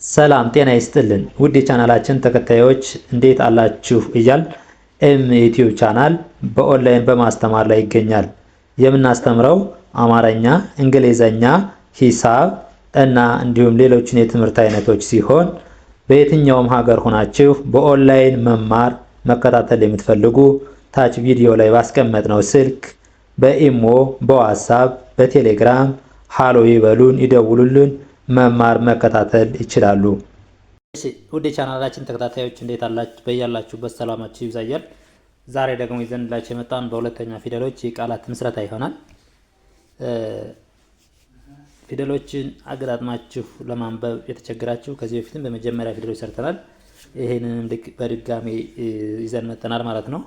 ሰላም ጤና ይስጥልን ውድ የቻናላችን ተከታዮች እንዴት አላችሁ እያል ዩቲዩብ ቻናል በኦንላይን በማስተማር ላይ ይገኛል። የምናስተምረው አማርኛ፣ እንግሊዘኛ፣ ሂሳብ እና እንዲሁም ሌሎችን የትምህርት አይነቶች ሲሆን በየትኛውም ሀገር ሆናችሁ በኦንላይን መማር መከታተል የምትፈልጉ ታች ቪዲዮ ላይ ባስቀመጥነው ስልክ በኢሞ፣ በዋትስአፕ፣ በቴሌግራም ሃሎ ይበሉን፣ ይደውሉልን፣ መማር መከታተል ይችላሉ። እሺ ውድ የቻናላችን ተከታታዮች እንዴት አላችሁ? በያላችሁበት ሰላማችሁ ይብዛያል። ዛሬ ደግሞ ይዘንላችሁ የመጣን በሁለተኛ ፊደሎች የቃላት ምስረታ ይሆናል። ፊደሎችን አገጣጥማችሁ ለማንበብ የተቸገራችሁ ከዚህ በፊትም በመጀመሪያ ፊደሎች ሰርተናል። ይሄንንም በድጋሚ ይዘን መጥተናል ማለት ነው።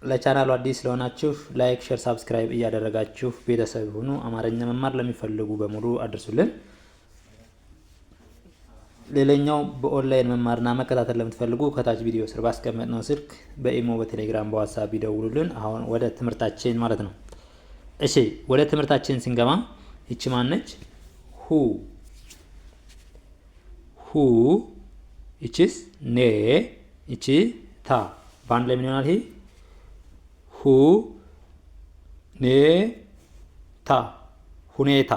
ለቻናሉ አዲስ ስለሆናችሁ ላይክ፣ ሼር፣ ሳብስክራይብ እያደረጋችሁ ቤተሰብ ሁኑ። አማርኛ መማር ለሚፈልጉ በሙሉ አድርሱልን። ሌላኛው በኦንላይን መማርና መከታተል ለምትፈልጉ ከታች ቪዲዮ ስር ባስቀመጥነው ስልክ በኢሞ፣ በቴሌግራም፣ በዋትስአፕ ይደውሉልን። አሁን ወደ ትምህርታችን ማለት ነው። እሺ ወደ ትምህርታችን ስንገባ ይቺ ማነች? ሁ ሁ። ይቺስ ኔ፣ ይቺ ታ። በአንድ ላይ ምን ይሆናል? ይሄ ሁ ኔ ታ። ሁኔታ።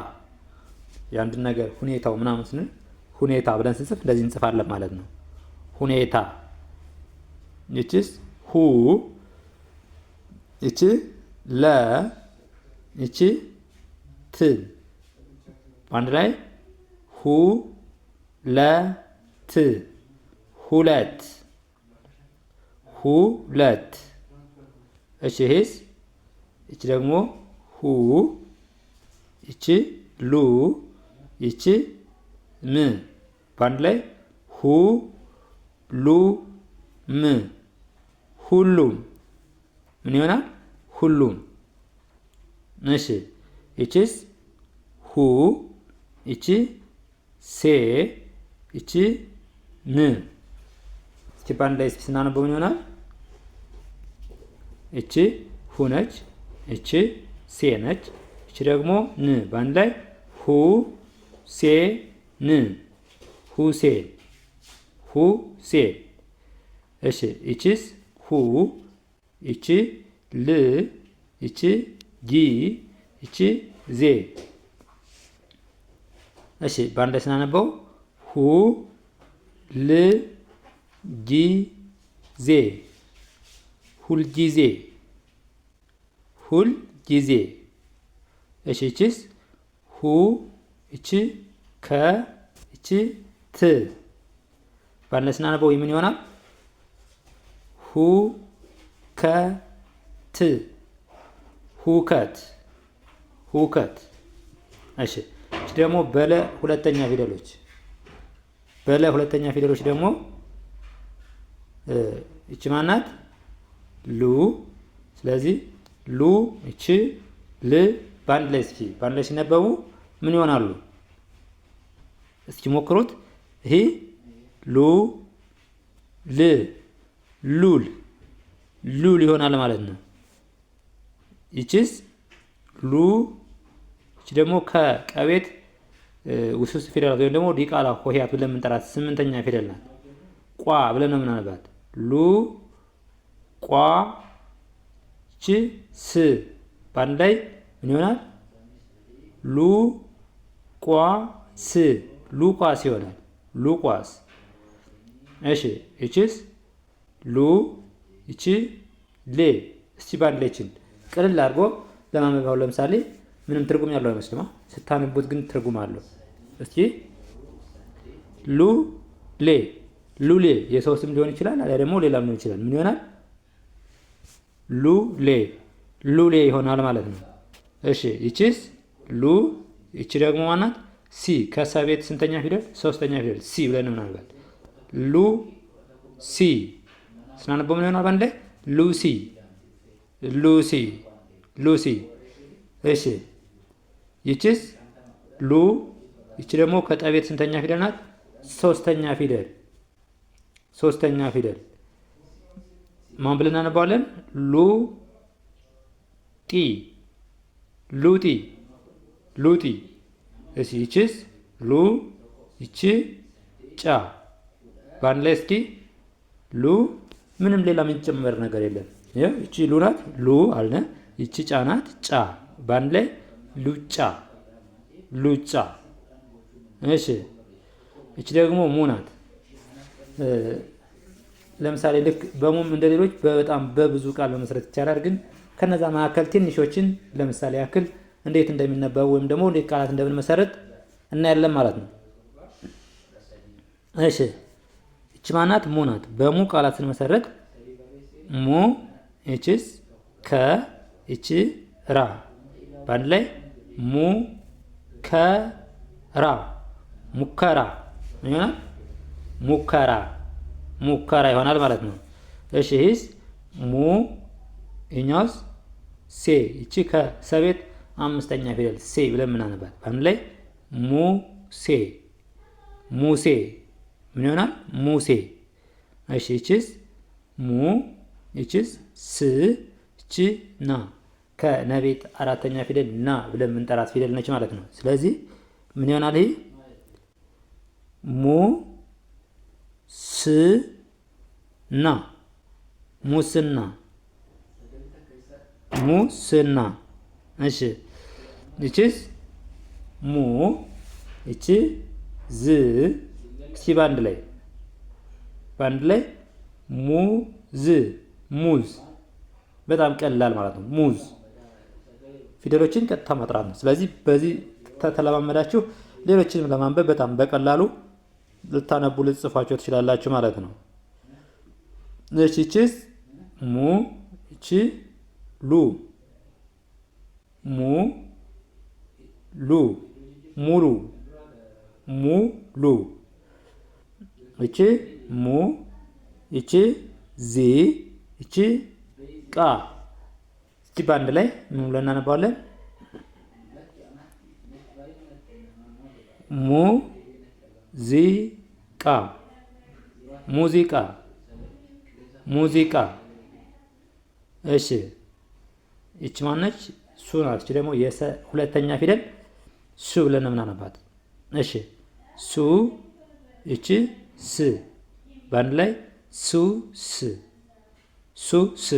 የአንድን ነገር ሁኔታው ምናምን ስንል ሁኔታ ብለን ስንጽፍ እንደዚህ እንጽፋለን ማለት ነው። ሁኔታ። ይቺስ ሁ፣ ይቺ ለ፣ ይቺ ት። በአንድ ላይ ሁ ለ ት። ሁለት ሁለት። እሺ ይሄስ? ይቺ ደግሞ ሁ፣ ይቺ ሉ፣ ይቺ ም። በአንድ ላይ ሁ ሉ ም። ሁሉም። ምን ይሆናል? ሁሉም። እሺ ይቺስ? ሁ፣ ይቺ ሴ፣ ይቺ ን። እስኪ በአንድ ላይ ስናነበው ምን ይሆናል? እቺ ሁ ነች፣ እቺ ሴ ነች፣ እቺ ደግሞ ን። በአንድ ላይ ሁ ሴ ን። ሁሴን ሁሴን። እሺ ይቺስ? ሁ፣ ይቺ ል፣ ይቺ ጊ፣ ይቺ ዜ። እሺ በአንድ ላይ ስናነበው ሁ ል ጊ ዜ። ሁልጊዜ ሁልጊዜ። እሺ ይቺስ? ሁ፣ ይቺ ከ፣ ይቺ ት። በአንድ ላይ ስናነበው ምን ይሆናል? ሁ ከ ት። ሁከት ሁከት። እሺ እቺ ደግሞ በለ ሁለተኛ ፊደሎች። በለ ሁለተኛ ፊደሎች ደግሞ እቺ ማናት? ሉ። ስለዚህ ሉ፣ እቺ ል። በአንድ ላይ እስኪ በአንድ ላይ ሲነበቡ ምን ይሆናሉ? እስኪ ሞክሩት። ይሄ ሉ ል ሉል ሉል ይሆናል ማለት ነው። ይቺስ? ሉ። እቺ ደግሞ ከቀቤት ውስብስብ ፊደላት ወይም ደግሞ ዲቃላ ሆሄያት ብለን የምንጠራት ስምንተኛ ፊደል ናት። ቋ ብለን ነው የምናነባት። ሉ ቋ ች ስ። በአንድ ላይ ምን ይሆናል? ሉ ቋ ስ ሉቋስ ይሆናል። ሉቋስ። እሺ ይቺስ? ሉ፣ ይቺ ሌ። እስቲ በአንድ ላይ ችን ቅልል አድርጎ ለማንበብ ለምሳሌ ምንም ትርጉም ያለው አይመስልም። ስታነቡት ግን ትርጉም አለው። እስቲ ሉ ሌ። ሉሌ የሰው ስም ሊሆን ይችላል፣ አሊያ ደግሞ ሌላም ሊሆን ይችላል። ምን ይሆናል? ሉሌ ሉሌ ይሆናል ማለት ነው። እሺ ይቺስ? ሉ፣ ይቺ ደግሞ ማናት? ሲ። ከሰቤት ስንተኛ ፊደል? ሶስተኛ ፊደል ሲ ብለን ምናልባት ሉ ሲ። ስናነበው ምን ይሆናል? በአንድ ላይ ሉሲ ሉሲ ሉሲ። እሺ ይቺስ? ሉ፣ ይቺ ደግሞ ከጠቤት ስንተኛ ፊደል ናት? ሶስተኛ ፊደል ሶስተኛ ፊደል። ማን ብለን እናነባዋለን? ሉ ጢ ሉጢ ሉጢ። እሺ ይቺስ? ሉ፣ ይቺ ጫ በአንድ ላይ እስኪ ሉ ምንም ሌላ የሚጨመር ነገር የለም። ይቺ ሉ ናት ሉ አልነ። ይቺ ጫ ናት ጫ በአንድ ላይ ሉጫ ሉጫ። እሺ ይቺ ደግሞ ሙ ናት። ለምሳሌ ልክ በሙም እንደሌሎች በጣም በብዙ ቃል መመስረት ይቻላል። ግን ከነዛ መካከል ትንሾችን ለምሳሌ ያክል እንዴት እንደሚነበቡ ወይም ደግሞ እንዴት ቃላት እንደምንመሰረት እናያለን ማለት ነው። እሺ እቺ ማናት ሙ ናት። በሙ ቃላት ስንመሰረት ሙ እቺስ ከ እቺ ራ በአንድ ላይ ሙ ከራ ሙከራ ይሆናል። ሙከራ ሙከራ ይሆናል ማለት ነው። እሺ ይህስ ሙ እኛውስ ሴ እቺ ከሰቤት አምስተኛ ፊደል ሴ ብለን ምናነባት በአንድ ላይ ሙሴ ሙሴ ምን ይሆናል? ሙሴ። እሺ ይቺስ ሙ ይቺስ ስ እቺ ና ከነቤት አራተኛ ፊደል ና ብለን የምንጠራት ፊደል ነች ማለት ነው። ስለዚህ ምን ይሆናል? ይሄ ሙ ስ ና ሙስና ሙስና። እሺ ይቺስ ሙ ይቺ ዝ እስኪ በአንድ ላይ ሙዝ ሙዝ። በጣም ቀላል ማለት ነው። ሙዝ ፊደሎችን ቀጥታ ማጥራት ነው። ስለዚህ በዚህ ተለማመዳችሁ ሌሎችንም ለማንበብ በጣም በቀላሉ ልታነቡ ልትጽፏቸው ትችላላችሁ ማለት ነው። እሺ ይቺስ ሙ ይቺ ሉ ሙ ሉ ሙሉ ሙሉ። ይቺ ሙ ይቺ ዚ ይቺ ቃ። እስቲ በአንድ ላይ ምን ብለን እናነባዋለን? ሙ ዚ ቃ ሙዚቃ ሙዚቃ። እሺ ይቺ ማነች? ሱ ናት። እቺ ደግሞ ሁለተኛ ፊደል ሱ ብለን ነው የምናነባት። እሺ ሱ ይቺ ስ በአንድ ላይ ሱ ስ ሱ ስ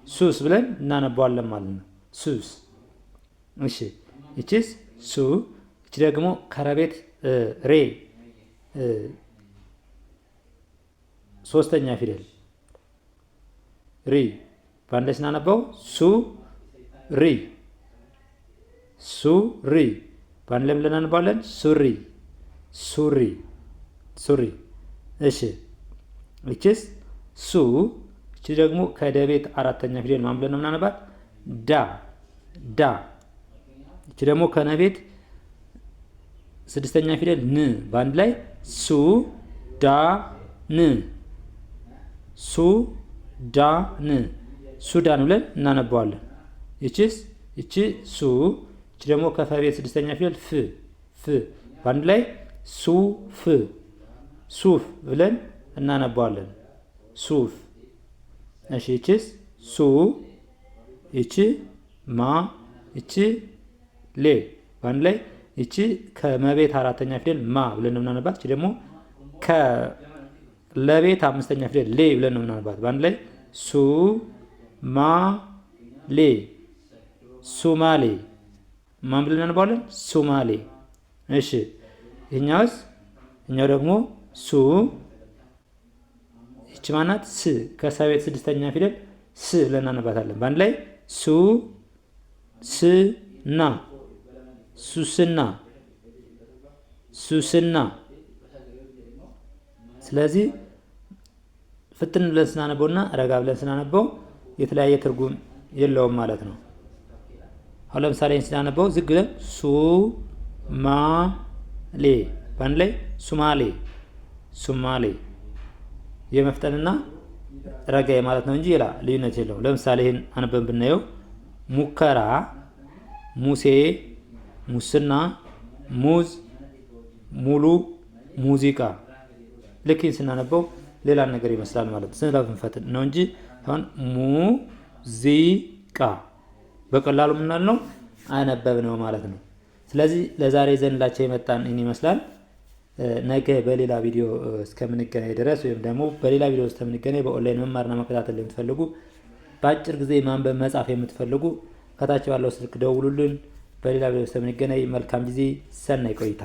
ሱስ ብለን እናነባዋለን ማለት ነው። ሱስ። እሺ ይቺስ ሱ ይቺ ደግሞ ከረቤት ሬ ሶስተኛ ፊደል ሪ በአንድ ላይ ስናነባው ሱ ሪ ሱሪ በአንድ ላይ ብለን እናነባዋለን። ሱሪ ሱሪ ሱሪ። እሺ ይቺስ ሱ ይቺ ደግሞ ከደቤት አራተኛ ፊደል ማን ብለን ነው የምናነባት? ዳ ዳ። ይቺ ደግሞ ከነቤት ስድስተኛ ፊደል ን በአንድ ላይ ሱ ዳ ን ሱ ዳ ን ሱዳን ብለን እናነባዋለን። ይቺስ ይቺ ሱ ይቺ ደግሞ ከፈቤት ስድስተኛ ፊደል ፍ ፍ በአንድ ላይ ሱፍ ሱፍ ብለን እናነባዋለን። ሱፍ። እሺ ይቺስ ሱ ይቺ ማ ይቺ ሌ በአንድ ላይ ይቺ ከመቤት አራተኛ ፊደል ማ ብለን ነው የምናነባት። ይቺ ደግሞ ከለቤት አምስተኛ ፊደል ሌ ብለን ነው የምናነባት። በአንድ ላይ ሱ ማ ሌ ሱማሌ ማን ብለን እናነባዋለን? ሱማሌ። እሺ ይሄኛውስ? እኛው ደግሞ ሱ ይቺ ማናት? ስ ከሰቤት ስድስተኛ ፊደል ስ ብለን እናነባታለን። በአንድ ላይ ሱ ስ ና ሱስና ሱስና። ስለዚህ ፍትን ብለን ስናነበውና ረጋ ብለን ስናነበው የተለያየ ትርጉም የለውም ማለት ነው። አሁን ለምሳሌ ስናነበው ዝግ ብለን ሱ ማ ሌ በአንድ ላይ ሱማሌ ሱማሌ። የመፍጠንና ረጋ ማለት ነው እንጂ ሌላ ልዩነት የለውም። ለምሳሌ ይሄን አንበን ብናየው ሙከራ፣ ሙሴ፣ ሙስና፣ ሙዝ፣ ሙሉ፣ ሙዚቃ። ልክ ስናነበው ሌላ ነገር ይመስላል ማለት ነው። ስለፍንፈትን ነው እንጂ አሁን ሙዚቃ በቀላሉ ምናል ነው አነበብ ነው ማለት ነው። ስለዚህ ለዛሬ ዘንላቸው የመጣን ይህን ይመስላል። ነገ በሌላ ቪዲዮ እስከምንገናኝ ድረስ ወይም ደግሞ በሌላ ቪዲዮ እስከምንገናኝ በኦንላይን መማርና መከታተል የምትፈልጉ በአጭር ጊዜ ማንበብ መጻፍ የምትፈልጉ ከታች ባለው ስልክ ደውሉልን። በሌላ ቪዲዮ እስከምንገናኝ መልካም ጊዜ፣ ሰናይ ቆይታ